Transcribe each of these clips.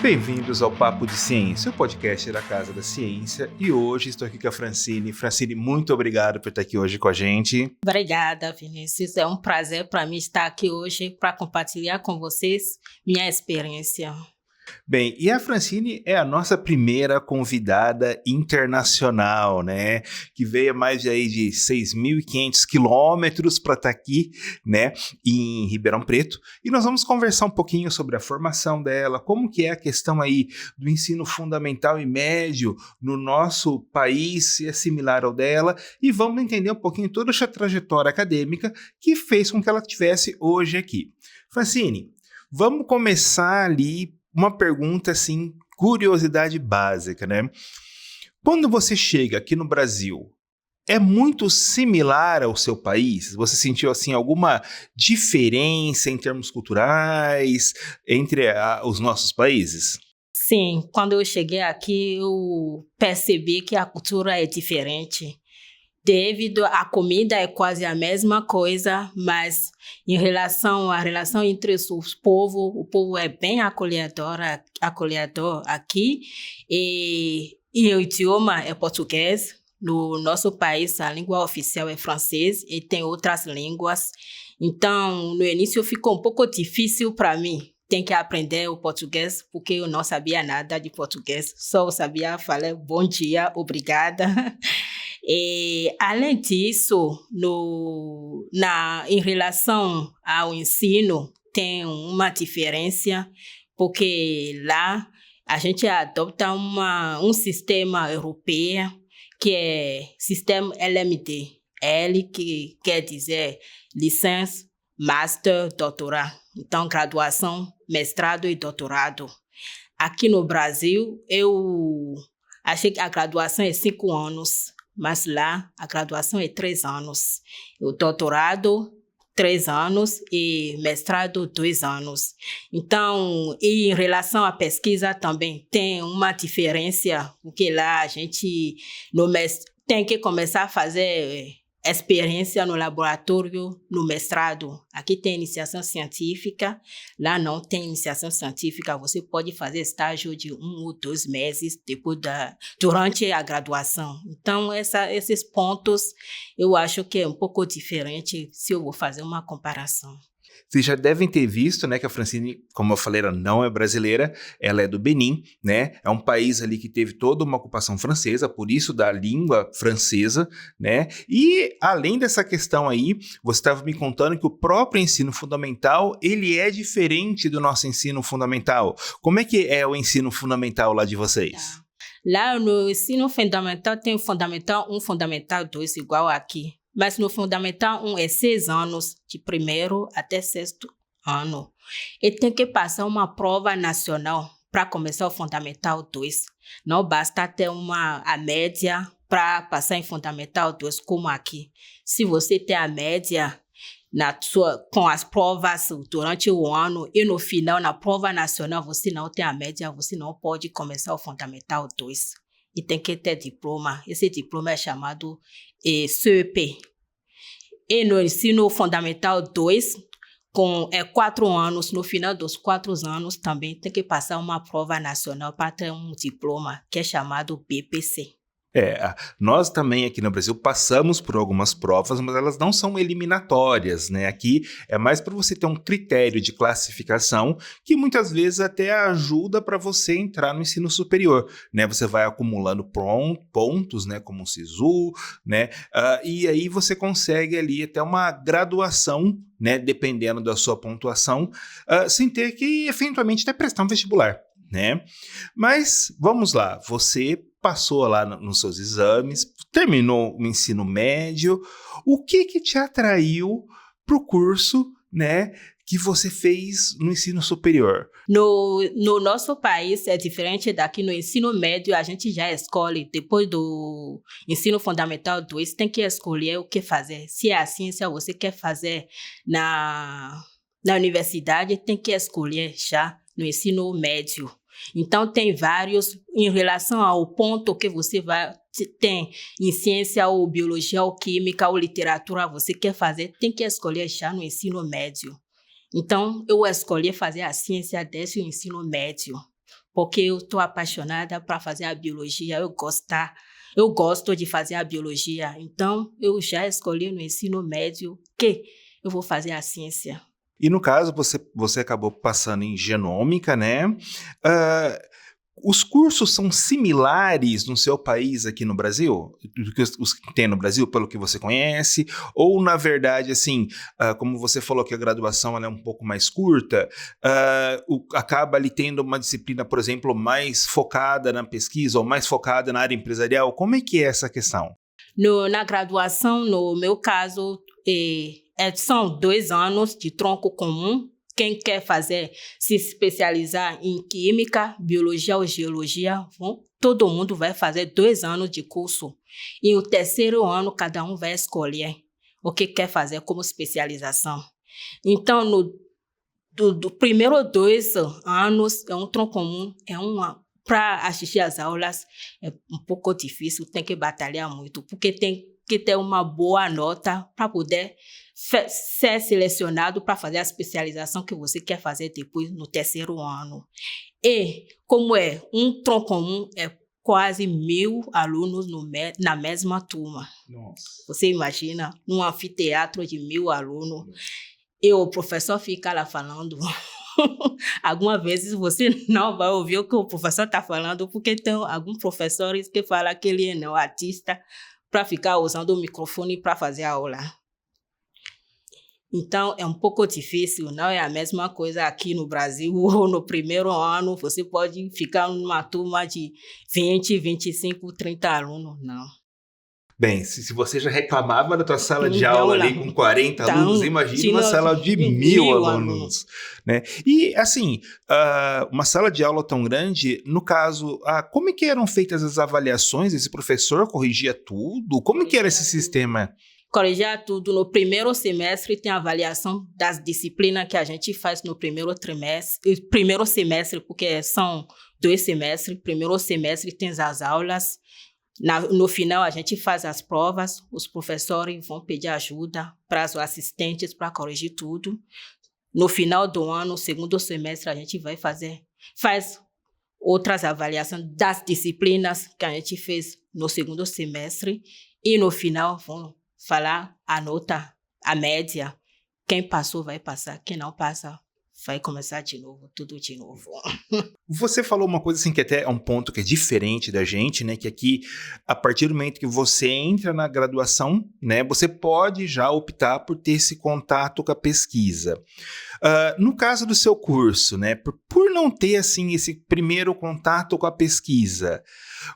Bem-vindos ao Papo de Ciência, o podcast da Casa da Ciência. E hoje estou aqui com a Francine. Francine, muito obrigado por estar aqui hoje com a gente. Obrigada, Vinícius. É um prazer para mim estar aqui hoje para compartilhar com vocês minha experiência. Bem, e a Francine é a nossa primeira convidada internacional, né? Que veio a mais aí de 6.500 quilômetros para estar aqui, né? Em Ribeirão Preto. E nós vamos conversar um pouquinho sobre a formação dela, como que é a questão aí do ensino fundamental e médio no nosso país, se é similar ao dela. E vamos entender um pouquinho toda essa trajetória acadêmica que fez com que ela estivesse hoje aqui. Francine, vamos começar ali uma pergunta, assim, curiosidade básica, né? Quando você chega aqui no Brasil, é muito similar ao seu país? Você sentiu, assim, alguma diferença em termos culturais entre os nossos países? Sim, quando eu cheguei aqui, eu percebi que a cultura é diferente. Devido à comida é quase a mesma coisa, mas em relação à relação entre os povos, o povo é bem acolhedor aqui e o idioma é português. No nosso país, a língua oficial é francês e tem outras línguas. Então, no início ficou um pouco difícil para mim. Tem que aprender o português, porque eu não sabia nada de português. Só sabia falar bom dia, obrigada. E, além disso, em relação ao ensino, tem uma diferença, porque lá a gente adota um sistema europeu, que é sistema LMD. L, que quer dizer licença, master, doutorado. Então, graduação, mestrado e doutorado. Aqui no Brasil, eu achei que a graduação é 5 anos. Mas lá, a graduação é 3 anos. O doutorado, 3 anos e mestrado, 2 anos. Então, e em relação à pesquisa também, tem uma diferença, porque lá a gente tem que começar a fazer experiência no laboratório, no mestrado. Aqui tem iniciação científica, lá não tem iniciação científica. Você pode fazer estágio de 1 ou 2 meses durante a graduação. Então, esses pontos eu acho que é um pouco diferente se eu vou fazer uma comparação. Vocês já devem ter visto, né, que a Francine, como eu falei, ela não é brasileira, ela é do Benin, né? É um país ali que teve toda uma ocupação francesa, por isso da língua francesa, né? E além dessa questão aí, você estava me contando que o próprio ensino fundamental, ele é diferente do nosso ensino fundamental. Como é que é o ensino fundamental lá de vocês? Tá. Lá no ensino fundamental tem o Fundamental 1, Fundamental 2, igual aqui. Mas no Fundamental 1 é 6 anos, de primeiro até 6º ano. E tem que passar uma prova nacional para começar o Fundamental 2. Não basta ter a média para passar em Fundamental 2, como aqui. Se você tem a média com as provas durante o ano e no final, na prova nacional, você não tem a média, você não pode começar o Fundamental 2. E tem que ter diploma. Esse diploma é chamado CEP. E no ensino fundamental 2, com 4 anos, no final dos 4 anos também tem que passar uma prova nacional para ter um diploma que é chamado BPC. Nós também aqui no Brasil passamos por algumas provas, mas elas não são eliminatórias, né? Aqui é mais para você ter um critério de classificação que muitas vezes até ajuda para você entrar no ensino superior, né? Você vai acumulando pontos, né? Como o SISU, né? E aí você consegue ali até uma graduação, né? Dependendo da sua pontuação, sem ter que eventualmente até prestar um vestibular, né? Mas vamos lá, você passou lá nos seus exames, terminou o ensino médio. O que te atraiu para o curso, né, que você fez no ensino superior? No nosso país é diferente daqui. No ensino médio a gente já escolhe, depois do ensino fundamental 2, tem que escolher o que fazer. Se é a ciência você quer fazer na universidade, tem que escolher já no ensino médio. Então, tem vários, em relação ao ponto que você tem em ciência ou biologia ou química ou literatura, você quer fazer, tem que escolher já no ensino médio. Então, eu escolhi fazer a ciência desde o ensino médio. porque eu estou apaixonada para fazer a biologia, eu gosto de fazer a biologia, então eu já escolhi no ensino médio que eu vou fazer a ciência. E no caso, você acabou passando em genômica, né? Os cursos são similares no seu país aqui no Brasil? Do que os que tem no Brasil, pelo que você conhece? Ou, na verdade, assim, como você falou que a graduação ela é um pouco mais curta, acaba ali tendo uma disciplina, por exemplo, mais focada na pesquisa ou mais focada na área empresarial? Como é que é essa questão? Na graduação, no meu caso, são 2 anos de tronco comum. Quem quer se especializar em química, biologia ou geologia, todo mundo vai fazer 2 anos de curso. E o 3º ano, cada um vai escolher o que quer fazer como especialização. Então, do primeiro 2 anos, é um tronco comum, para assistir às aulas é um pouco difícil, tem que batalhar muito, porque tem que ter uma boa nota para poder ser selecionado para fazer a especialização que você quer fazer depois no 3º ano. E, como é um tronco comum, é quase 1.000 alunos na mesma turma. Nossa. Você imagina, num anfiteatro de 1.000 alunos, e o professor fica lá falando... Algumas vezes você não vai ouvir o que o professor está falando, porque tem alguns professores que falam que ele não é artista para ficar usando o microfone para fazer a aula. Então, é um pouco difícil, não é a mesma coisa aqui no Brasil, ou no primeiro ano, você pode ficar numa turma de 20, 25, 30 alunos, não. Bem, se você já reclamava da tua sala de aula ali com 40 alunos, imagina uma sala de 1.000 alunos, né? E, assim, uma sala de aula tão grande, no caso, como é que eram feitas as avaliações? Esse professor corrigia tudo? Como é que era esse sistema? Corrigir tudo. No primeiro semestre tem a avaliação das disciplinas que a gente faz no primeiro semestre, porque são 2 semestres. Primeiro semestre tem as aulas. No final, a gente faz as provas, os professores vão pedir ajuda para os assistentes para corrigir tudo. No final do ano, segundo semestre, a gente faz outras avaliações das disciplinas que a gente fez no segundo semestre e no final vão falar a nota, a média. Quem passou vai passar, quem não passa vai começar de novo, tudo de novo. Você falou uma coisa assim que até é um ponto que é diferente da gente, né? Que aqui, a partir do momento que você entra na graduação, né? Você pode já optar por ter esse contato com a pesquisa. No caso do seu curso, né? Por não ter, assim, esse primeiro contato com a pesquisa,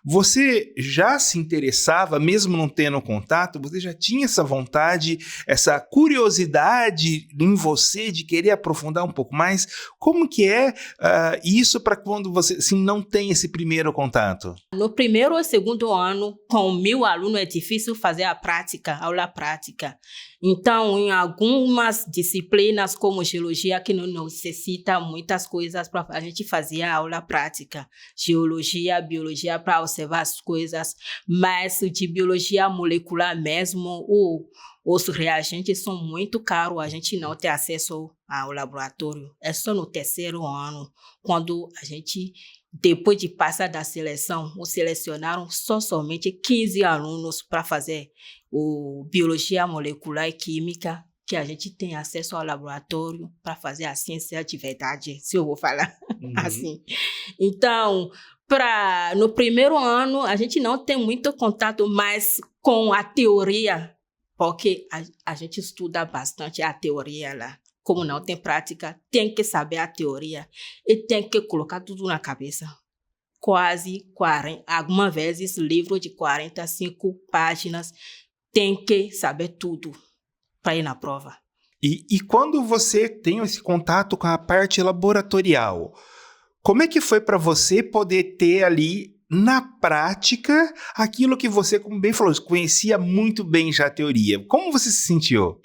você já se interessava, mesmo não tendo contato, você já tinha essa vontade, essa curiosidade em você de querer aprofundar um pouco mais? Como que é isso para quando você assim, não tem esse primeiro contato? No primeiro ou segundo ano, com 1.000 alunos, é difícil fazer a aula prática. Então, em algumas disciplinas, como geologia, que não necessita muitas coisas para a gente fazer a aula prática. Geologia, biologia, para observar as coisas, mas de biologia molecular mesmo, os reagentes são muito caros, a gente não tem acesso ao laboratório. É só no 3º ano, quando a gente, depois de passar da seleção, selecionaram somente 15 alunos para fazer biologia molecular e química, que a gente tem acesso ao laboratório para fazer a ciência de verdade, se eu vou falar assim. Então, no primeiro ano, a gente não tem muito contato mais com a teoria, porque a gente estuda bastante a teoria lá. Como não tem prática, tem que saber a teoria e tem que colocar tudo na cabeça. Quase 40, algumas vezes, livro de 45 páginas, tem que saber tudo para ir na prova. E quando você tem esse contato com a parte laboratorial, como é que foi para você poder ter ali, na prática, aquilo que você, como bem falou, conhecia muito bem já a teoria? Como você se sentiu?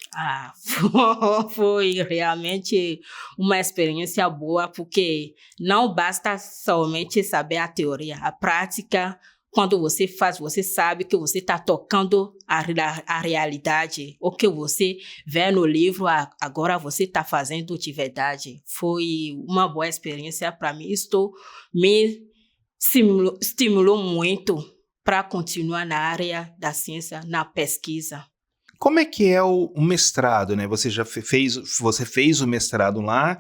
Foi realmente uma experiência boa, porque não basta somente saber a teoria. A prática, quando você faz, você sabe que você está tocando a realidade. O que você vê no livro, agora você está fazendo de verdade. Foi uma boa experiência para mim. Isto me estimulou muito para continuar na área da ciência, na pesquisa. Como é que é o mestrado, né? Você já você fez o mestrado lá.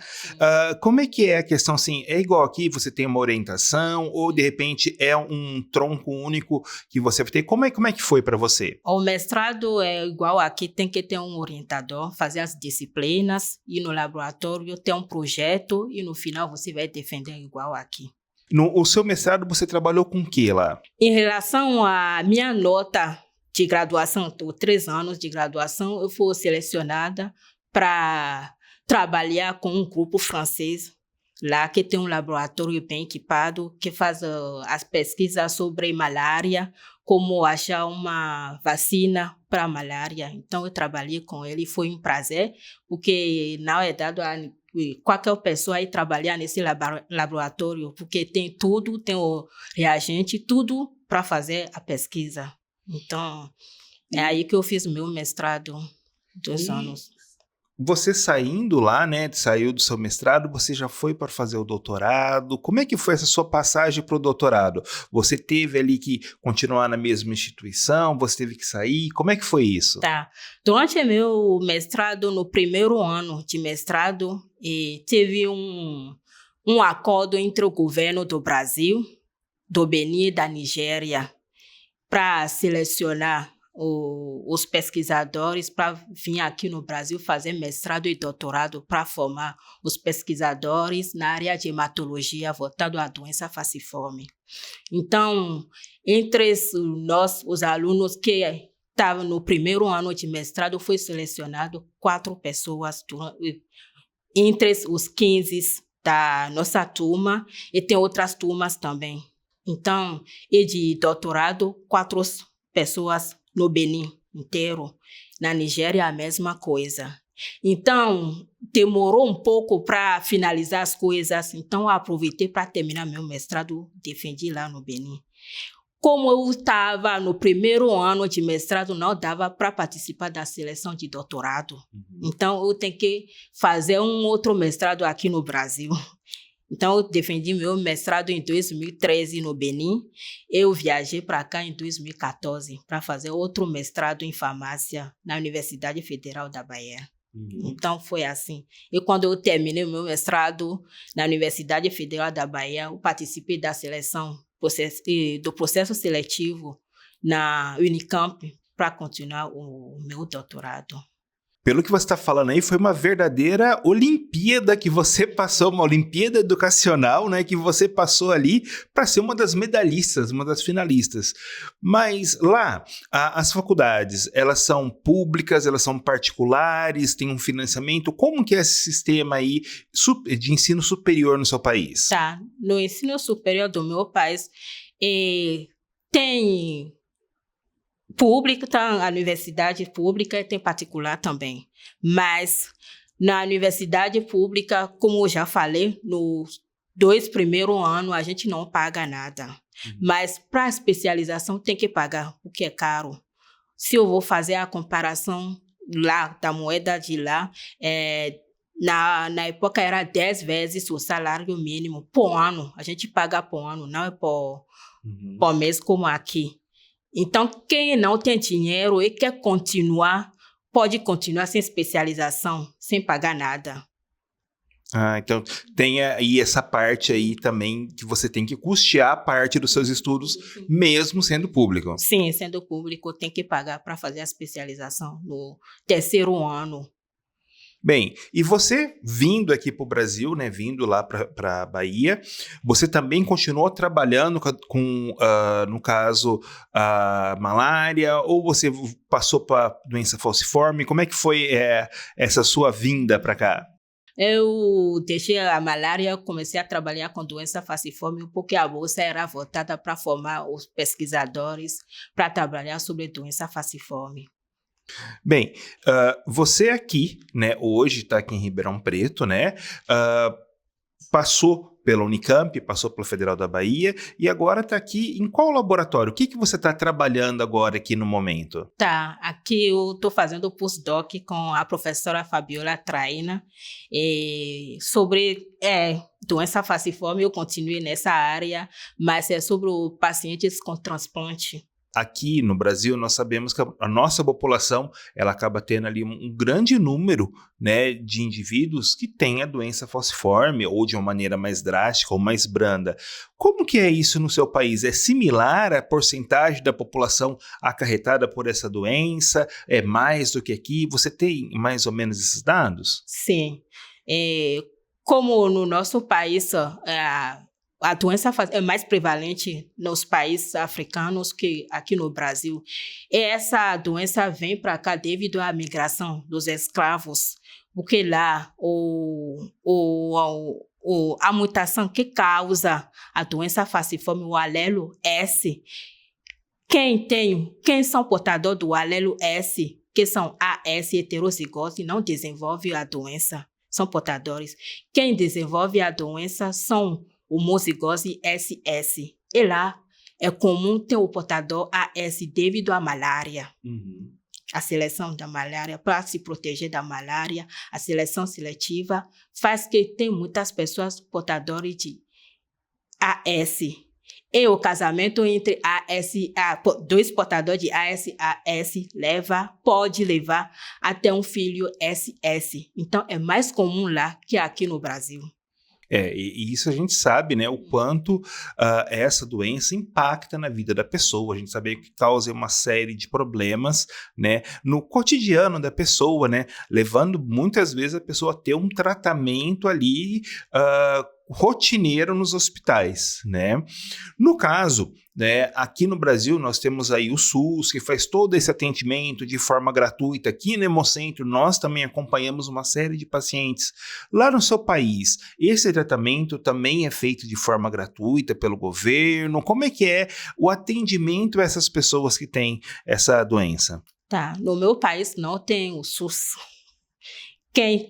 Como é que é a questão, assim, é igual aqui, você tem uma orientação ou, de repente, é um tronco único que você tem? Como é que foi para você? O mestrado é igual aqui, tem que ter um orientador, fazer as disciplinas, ir no laboratório, ter um projeto e, no final, você vai defender igual aqui. O seu mestrado, você trabalhou com o que lá? Em relação à minha nota de graduação, 3 anos de graduação, eu fui selecionada para trabalhar com um grupo francês lá que tem um laboratório bem equipado que faz as pesquisas sobre malária, como achar uma vacina para a malária. Então eu trabalhei com ele, foi um prazer, porque na verdade qualquer pessoa aí trabalhar nesse laboratório, porque tem tudo, tem o reagente, tudo para fazer a pesquisa. Então, é aí que eu fiz o meu mestrado, 2 anos. Você saindo lá, né, saiu do seu mestrado, você já foi para fazer o doutorado. Como é que foi essa sua passagem para o doutorado? Você teve ali que continuar na mesma instituição? Você teve que sair? Como é que foi isso? Tá. Durante o meu mestrado, no primeiro ano de mestrado, teve um acordo entre o governo do Brasil, do Benin e da Nigéria para selecionar os pesquisadores para vir aqui no Brasil fazer mestrado e doutorado para formar os pesquisadores na área de hematologia voltado à doença falciforme. Então, entre nós, os alunos que estavam no primeiro ano de mestrado, foi selecionado 4 pessoas entre os 15 da nossa turma e tem outras turmas também. Então, e de doutorado, 4 pessoas no Benin inteiro. Na Nigéria, a mesma coisa. Então, demorou um pouco para finalizar as coisas. Então, eu aproveitei para terminar meu mestrado, defendi lá no Benin. Como eu estava no primeiro ano de mestrado, não dava para participar da seleção de doutorado. Então, eu tenho que fazer um outro mestrado aqui no Brasil. Então, eu defendi meu mestrado em 2013 no Benin. Eu viajei para cá em 2014 para fazer outro mestrado em farmácia na Universidade Federal da Bahia. Então, foi assim. E quando eu terminei meu mestrado na Universidade Federal da Bahia, eu participei da seleção, do processo seletivo na Unicamp para continuar o meu doutorado. Pelo que você está falando aí, foi uma verdadeira Olimpíada que você passou, uma Olimpíada educacional, né, que você passou ali para ser uma das medalhistas, uma das finalistas. Mas lá, as faculdades, elas são públicas, elas são particulares, tem um financiamento? Como que é esse sistema aí de ensino superior no seu país? Tá, no ensino superior do meu país, tem pública, tá, a universidade pública e tem particular também. Mas na universidade pública, como eu já falei, nos 2 primeiros anos a gente não paga nada. Mas para a especialização tem que pagar, o que é caro. Se eu vou fazer a comparação lá, da moeda de lá, na época era 10 vezes o salário mínimo por ano. A gente paga por ano, não é por mês como aqui. Então, quem não tem dinheiro e quer continuar, pode continuar sem especialização, sem pagar nada. Então tem aí essa parte aí também que você tem que custear parte dos seus estudos, mesmo sendo público. Sim, sendo público, tem que pagar para fazer a especialização no 3º ano. Bem, e você vindo aqui para o Brasil, né, vindo lá para a Bahia, você também continuou trabalhando com no caso, a malária, ou você passou para doença falciforme? Como é que foi essa sua vinda para cá? Eu deixei a malária, comecei a trabalhar com doença falciforme porque a bolsa era voltada para formar os pesquisadores para trabalhar sobre doença falciforme. Bem, você aqui, né, hoje está aqui em Ribeirão Preto, né, passou pela Unicamp, passou pela Federal da Bahia e agora está aqui em qual laboratório? O que você está trabalhando agora aqui no momento? Tá, aqui eu estou fazendo o postdoc com a professora Fabiola Traina sobre doença falciforme. Eu continuei nessa área, mas é sobre os pacientes com transplante. Aqui no Brasil, nós sabemos que a nossa população ela acaba tendo ali um grande número, né, de indivíduos que têm a doença falciforme ou de uma maneira mais drástica ou mais branda. Como que é isso no seu país? É similar a porcentagem da população acarretada por essa doença? É mais do que aqui? Você tem mais ou menos esses dados? Sim. Como no nosso país, a doença é mais prevalente nos países africanos que aqui no Brasil. E essa doença vem para cá devido à migração dos escravos, porque lá a mutação que causa a doença falciforme, o alelo S, quem são portadores do alelo S, que são AS heterozigotos, não desenvolve a doença, são portadores. Quem desenvolve a doença são homozigose SS. E lá é comum ter o portador AS devido à malária. Uhum. A seleção da malária, para se proteger da malária, a seleção seletiva faz que tem muitas pessoas portadoras de AS. E o casamento entre dois portadores de AS pode levar até um filho SS. Então, é mais comum lá que aqui no Brasil. E isso a gente sabe, né, o quanto essa doença impacta na vida da pessoa. A gente sabe que causa uma série de problemas, né, no cotidiano da pessoa, né, levando muitas vezes a pessoa a ter um tratamento ali rotineiro nos hospitais, né? No caso, né, aqui no Brasil nós temos aí o SUS, que faz todo esse atendimento de forma gratuita. Aqui no Hemocentro nós também acompanhamos uma série de pacientes. Lá no seu país, esse tratamento também é feito de forma gratuita pelo governo? Como é que é o atendimento a essas pessoas que têm essa doença? Tá, no meu país não tem o SUS.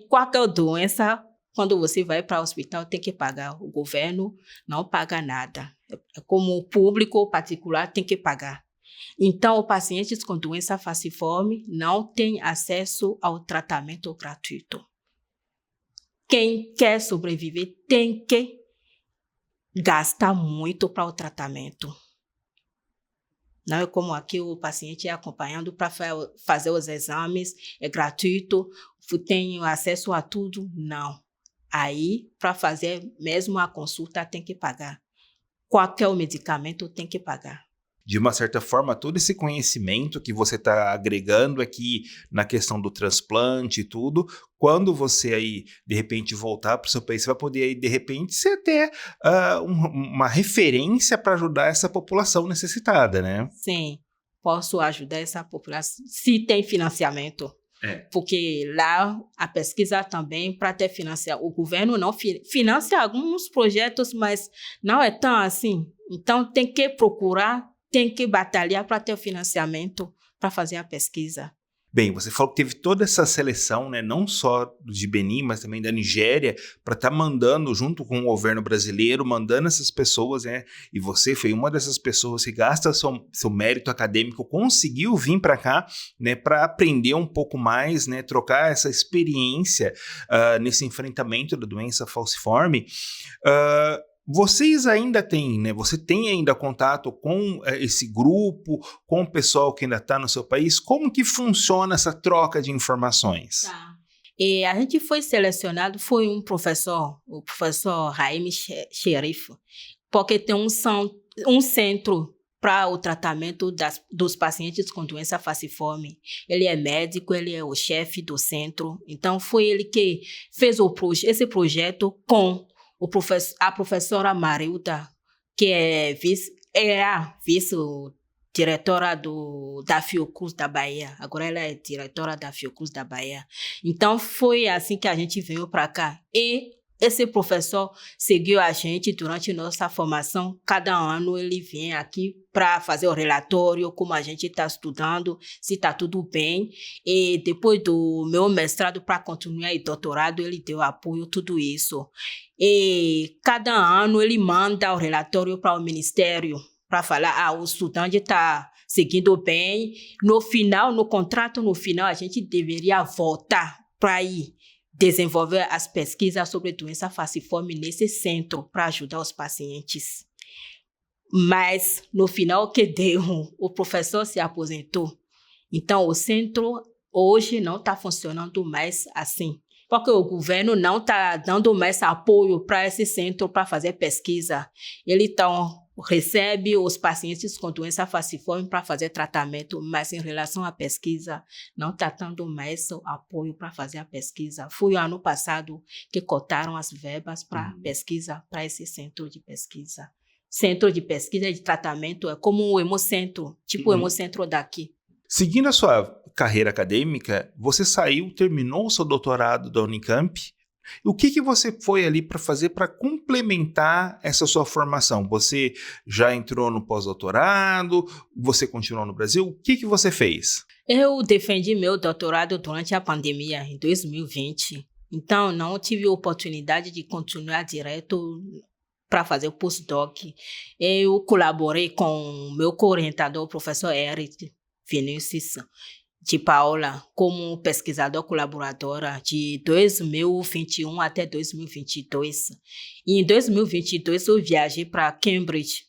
Qualquer doença, quando você vai para o hospital, tem que pagar. O governo não paga nada. Como o público ou particular tem que pagar. Então, os pacientes com doença falciforme não têm acesso ao tratamento gratuito. Quem quer sobreviver tem que gastar muito para o tratamento. Não é como aqui o paciente é acompanhando para fazer os exames, é gratuito, tem acesso a tudo, não. Aí, para fazer mesmo a consulta, tem que pagar. Qualquer medicamento tem que pagar. De uma certa forma, todo esse conhecimento que você está agregando aqui na questão do transplante e tudo, quando você aí, de repente, voltar para o seu país, você vai poder aí, de repente, ser até uma referência para ajudar essa população necessitada, né? Sim, posso ajudar essa população se tem financiamento. Porque lá a pesquisa também, para ter financiamento, o governo não financia alguns projetos, mas não é tão assim. Então tem que procurar, tem que batalhar para ter o financiamento para fazer a pesquisa. Bem, você falou que teve toda essa seleção, né, não só de Benin, mas também da Nigéria, para estar mandando, junto com o governo brasileiro, mandando essas pessoas, né, e você foi uma dessas pessoas que gasta seu mérito acadêmico, conseguiu vir para cá, né, para aprender um pouco mais, né, trocar essa experiência nesse enfrentamento da doença falciforme. Vocês ainda têm, né? Você tem ainda contato com esse grupo, com o pessoal que ainda está no seu país? Como que funciona essa troca de informações? Tá. E a gente foi selecionado, foi um professor, o professor Raim Sherif, porque tem um centro para o tratamento dos pacientes com doença falciforme. Ele é médico, ele é o chefe do centro. Então, foi ele que fez esse projeto com a professora Marilda, que é a vice-diretora da Fiocruz da Bahia. Agora ela é diretora da Fiocruz da Bahia. Então, foi assim que a gente veio para cá. E esse professor seguiu a gente durante nossa formação. Cada ano ele vem aqui para fazer o relatório, como a gente está estudando, se está tudo bem. E depois do meu mestrado para continuar e doutorado, ele deu apoio, tudo isso. E cada ano ele manda o relatório para o ministério para falar, o estudante está seguindo bem. No final, no contrato, no final, a gente deveria voltar para ir desenvolver as pesquisas sobre doença falciforme nesse centro para ajudar os pacientes. Mas, no final, o que deu? O professor se aposentou. Então, o centro hoje não está funcionando mais assim, porque o governo não está dando mais apoio para esse centro para fazer pesquisa. Ele então recebe os pacientes com doença falciforme para fazer tratamento, mas em relação à pesquisa, não está dando mais apoio para fazer a pesquisa. Foi o ano passado que cortaram as verbas para pesquisa, para esse centro de pesquisa. Centro de pesquisa e de tratamento é como o Hemocentro, tipo o Hemocentro daqui. Seguindo a sua carreira acadêmica, você terminou o seu doutorado da Unicamp. O que você foi ali para fazer para complementar essa sua formação? Você já entrou no pós-doutorado? Você continuou no Brasil? O que você fez? Eu defendi meu doutorado durante a pandemia, em 2020. Então, não tive oportunidade de continuar direto para fazer o postdoc. Eu colaborei com o meu co-orientador, o professor Eric Vinícius de Paula, como pesquisador colaboradora de 2021 até 2022. E em 2022 eu viajei para Cambridge,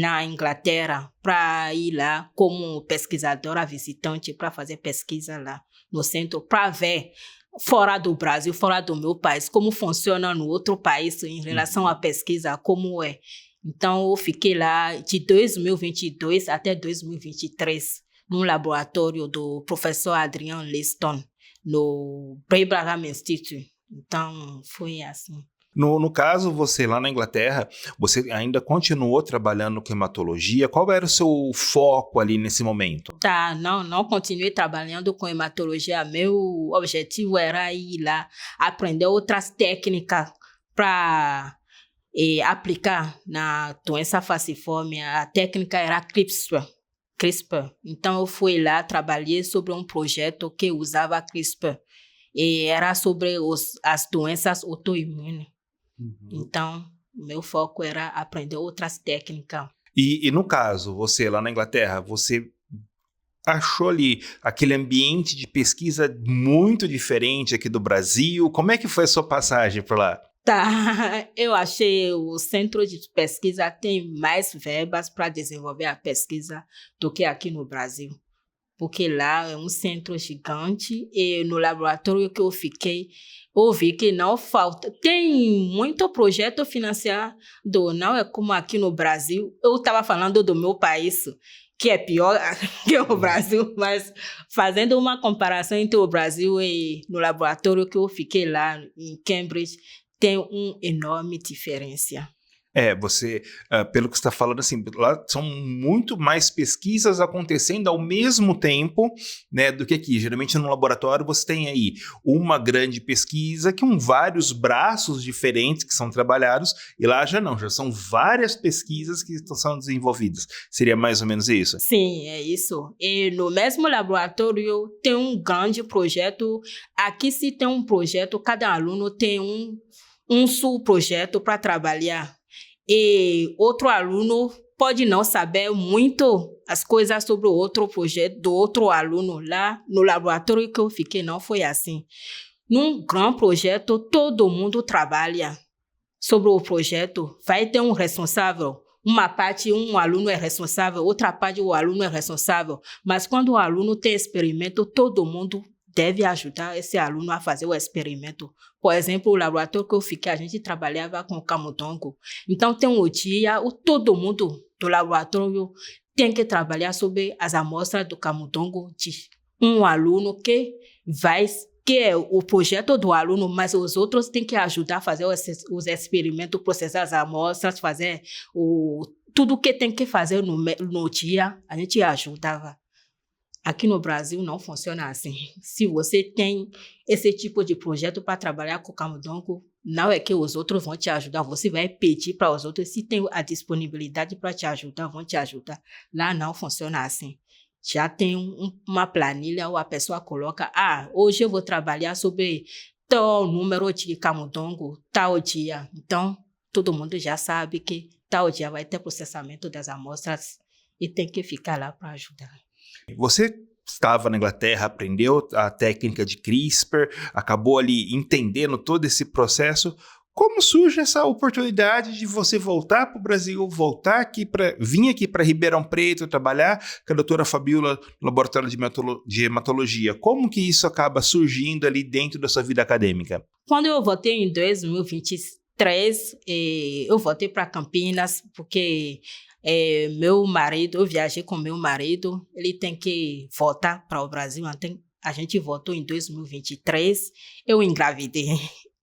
na Inglaterra, para ir lá como pesquisadora visitante para fazer pesquisa lá no centro, para ver fora do Brasil, fora do meu país, como funciona no outro país em relação à pesquisa, como é. Então eu fiquei lá de 2022 até 2023. No laboratório do professor Adrian Liston, no Abraham Institute. Então, foi assim. No caso, você lá na Inglaterra, você ainda continuou trabalhando com hematologia? Qual era o seu foco ali nesse momento? Não continuei trabalhando com hematologia. Meu objetivo era ir lá aprender outras técnicas para aplicar na doença falciforme. A técnica era CRISPR. Então, eu fui lá, trabalhei sobre um projeto que usava CRISPR. E era sobre as doenças autoimunes. Então, meu foco era aprender outras técnicas. E no caso, você lá na Inglaterra, você achou ali aquele ambiente de pesquisa muito diferente aqui do Brasil? Como é que foi a sua passagem por lá? Eu achei o centro de pesquisa tem mais verbas para desenvolver a pesquisa do que aqui no Brasil. Porque lá é um centro gigante e no laboratório que eu fiquei, eu vi que não falta. Tem muito projeto financiado, não é como aqui no Brasil. Eu estava falando do meu país, que é pior que o Brasil, mas fazendo uma comparação entre o Brasil e no laboratório que eu fiquei lá em Cambridge, tem uma enorme diferença. Você, pelo que você está falando, assim, lá são muito mais pesquisas acontecendo ao mesmo tempo, né, do que aqui. Geralmente no laboratório você tem aí uma grande pesquisa com vários braços diferentes que são trabalhados, e lá já não, já são várias pesquisas que estão sendo desenvolvidas. Seria mais ou menos isso? Sim, é isso. E no mesmo laboratório tem um grande projeto. Aqui se tem um projeto, cada aluno tem um subprojeto para trabalhar. E outro aluno pode não saber muito as coisas sobre o outro projeto do outro aluno. Lá no laboratório que eu fiquei não foi assim. Num grande projeto, todo mundo trabalha sobre o projeto. Vai ter um responsável. Uma parte, um aluno é responsável, outra parte, o aluno é responsável. Mas quando o aluno tem experimento, todo mundo deve ajudar esse aluno a fazer o experimento. Por exemplo, o laboratório que eu fiquei, a gente trabalhava com o camundongo. Então, tem um dia, todo mundo do laboratório tem que trabalhar sobre as amostras do camundongo de um aluno que é o projeto do aluno, mas os outros têm que ajudar a fazer os experimentos, processar as amostras, fazer tudo que tem que fazer no dia, a gente ajudava. Aqui no Brasil não funciona assim. Se você tem esse tipo de projeto para trabalhar com o camundongo, não é que os outros vão te ajudar, você vai pedir para os outros, se tem a disponibilidade para te ajudar, vão te ajudar. Lá não funciona assim. Já tem uma planilha ou a pessoa coloca, hoje eu vou trabalhar sobre tal número de camundongo, tal dia. Então, todo mundo já sabe que tal dia vai ter processamento das amostras e tem que ficar lá para ajudar. Você estava na Inglaterra, aprendeu a técnica de CRISPR, acabou ali entendendo todo esse processo. Como surge essa oportunidade de você voltar para o Brasil, vir aqui para Ribeirão Preto, trabalhar com a doutora Fabiola no laboratório de hematologia? Como que isso acaba surgindo ali dentro da sua vida acadêmica? Quando eu voltei em 2023, eu voltei para Campinas, porque meu marido, eu viajei com meu marido, ele tem que voltar para o Brasil. A gente voltou em 2023, eu engravidei.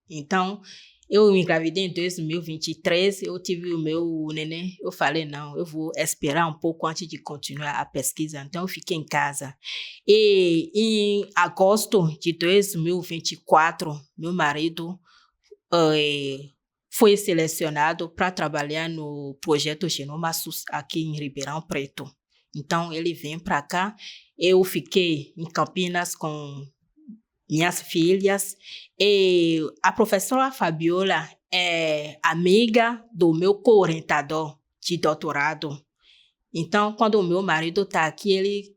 Então, eu engravidei em 2023, eu tive o meu neném, eu falei, não, eu vou esperar um pouco antes de continuar a pesquisa, então eu fiquei em casa. E em agosto de 2024, meu marido foi selecionado para trabalhar no projeto Genoma SUS aqui em Ribeirão Preto. Então, ele vem para cá, eu fiquei em Campinas com minhas filhas, e a professora Fabiola é amiga do meu co-orientador de doutorado. Então, quando o meu marido está aqui, ele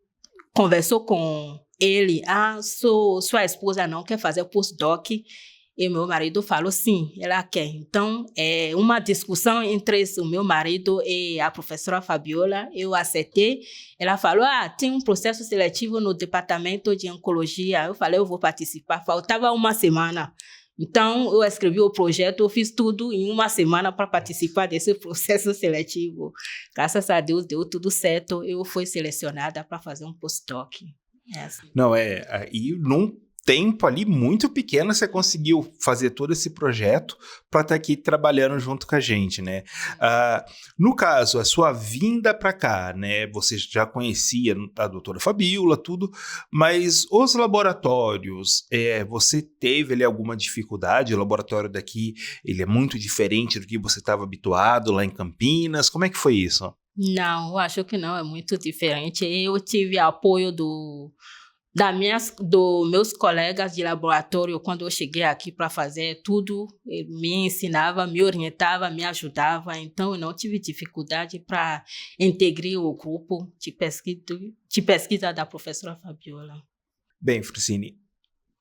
conversou com ele, sua esposa não quer fazer postdoc? E meu marido falou, sim, ela quer. Então, uma discussão entre o meu marido e a professora Fabiola, eu aceitei. Ela falou, tem um processo seletivo no departamento de oncologia. Eu falei, eu vou participar. Faltava uma semana. Então, eu escrevi o projeto, eu fiz tudo em uma semana para participar desse processo seletivo. Graças a Deus, deu tudo certo. Eu fui selecionada para fazer um postdoc. Assim. Não, aí num tempo ali muito pequeno você conseguiu fazer todo esse projeto para estar aqui trabalhando junto com a gente, né? No caso, a sua vinda para cá, né? Você já conhecia a doutora Fabiola, tudo, mas os laboratórios, você teve ali alguma dificuldade? O laboratório daqui, ele é muito diferente do que você estava habituado lá em Campinas? Como é que foi isso? Não, eu acho que não, é muito diferente. Eu tive apoio dos meus colegas de laboratório quando eu cheguei aqui para fazer tudo, ele me ensinava, me orientava, me ajudava, então eu não tive dificuldade para integrar o grupo de pesquisa da professora Fabiola. Bem, Francine,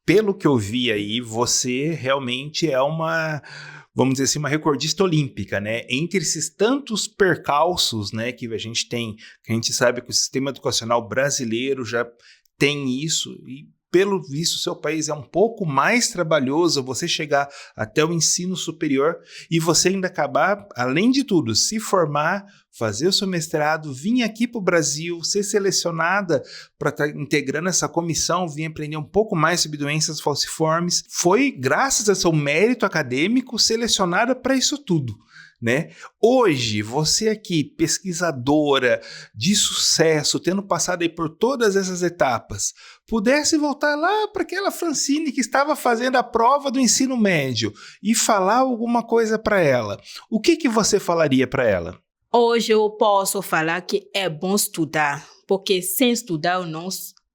pelo que eu vi aí, você realmente é vamos dizer assim, uma recordista olímpica, né? Entre esses tantos percalços, né, que a gente tem, que a gente sabe que o sistema educacional brasileiro já tem isso, e pelo visto seu país é um pouco mais trabalhoso você chegar até o ensino superior e você ainda acabar, além de tudo, se formar, fazer o seu mestrado, vir aqui para o Brasil, ser selecionada para estar integrando essa comissão, vir aprender um pouco mais sobre doenças falciformes. Foi, graças a seu mérito acadêmico, selecionada para isso tudo, né? Hoje, você aqui, pesquisadora de sucesso, tendo passado aí por todas essas etapas, pudesse voltar lá para aquela Francine que estava fazendo a prova do ensino médio e falar alguma coisa para ela, o que você falaria para ela? Hoje eu posso falar que é bom estudar, porque sem estudar eu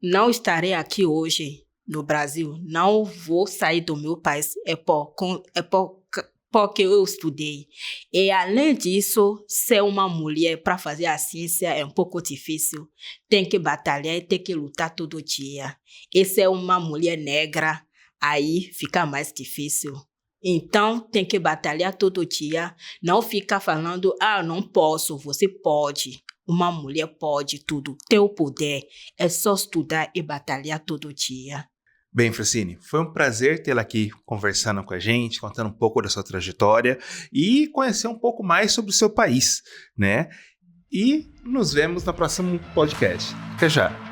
não estarei aqui hoje no Brasil, não vou sair do meu país, porque eu estudei. E, além disso, ser uma mulher para fazer a ciência é um pouco difícil. Tem que batalhar e tem que lutar todo dia. E ser uma mulher negra, aí fica mais difícil. Então, tem que batalhar todo dia. Não fica falando, não posso, você pode. Uma mulher pode tudo, tem o poder. É só estudar e batalhar todo dia. Bem, Francine, foi um prazer tê-la aqui conversando com a gente, contando um pouco da sua trajetória e conhecer um pouco mais sobre o seu país, né? E nos vemos no próximo podcast. Até já!